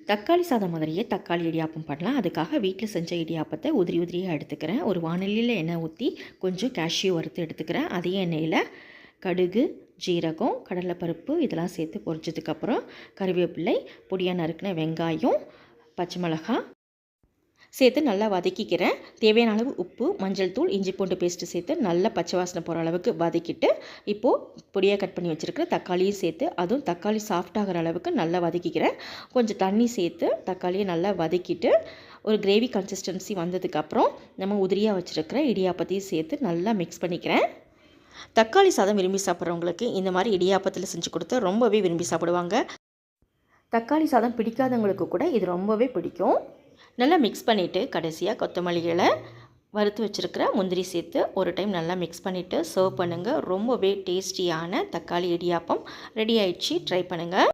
தக்காளி சாதம் மாதிரியே தக்காளி இடியாப்பம் பண்ணலாம். அதுக்காக வீட்டில் செஞ்ச இடியாப்பத்தை உதிரி உதிரியாக எடுத்துக்கிறேன். ஒரு வாணலியில் எண்ணெய் ஊற்றி கொஞ்சம் கேஷ்யூ வறுத்து எடுத்துக்கிறேன். அதே எண்ணெயில் கடுகு, ஜீரகம், கடலைப்பருப்பு இதெல்லாம் சேர்த்து பொரிச்சதுக்கப்புறம் கறிவேப்பிலை, பொடியாக நறுக்கின வெங்காயம், பச்சை மிளகாய் சேர்த்து நல்லா வதக்கிக்கிறேன். தேவையான அளவு உப்பு, மஞ்சள் தூள், இஞ்சி பூண்டு பேஸ்ட்டு சேர்த்து நல்லா பச்சை வாசனை போகிற அளவுக்கு வதக்கிட்டு இப்போது பொடியாக கட் பண்ணி வச்சுருக்கிற தக்காளியும் சேர்த்து அதுவும் தக்காளி சாஃப்டாகிற அளவுக்கு நல்லா வதக்கிக்கிறேன். கொஞ்சம் தண்ணி சேர்த்து தக்காளியை நல்லா வதக்கிட்டு ஒரு கிரேவி கன்சிஸ்டன்சி வந்ததுக்கப்புறம் நம்ம உதிரியாக வச்சுருக்கிற இடியாப்பத்தையும் சேர்த்து நல்லா மிக்ஸ் பண்ணிக்கிறேன். தக்காளி சாதம் விரும்பி சாப்பிட்றவங்களுக்கு இந்த மாதிரி இடியாப்பத்தில் செஞ்சு கொடுத்தா ரொம்பவே விரும்பி சாப்பிடுவாங்க. தக்காளி சாதம் பிடிக்காதவங்களுக்கு கூட இது ரொம்பவே பிடிக்கும். நல்லா மிக்ஸ் பண்ணிவிட்டு கடைசியாக கொத்தமல்லி இலை, வறுத்து வச்சுருக்கிற முந்திரி சேர்த்து ஒரு டைம் நல்லா மிக்ஸ் பண்ணிவிட்டு சர்வ் பண்ணுங்கள். ரொம்பவே டேஸ்டியான தக்காளி இடியாப்பம் ரெடி ஆயிடுச்சு. ட்ரை பண்ணுங்கள்.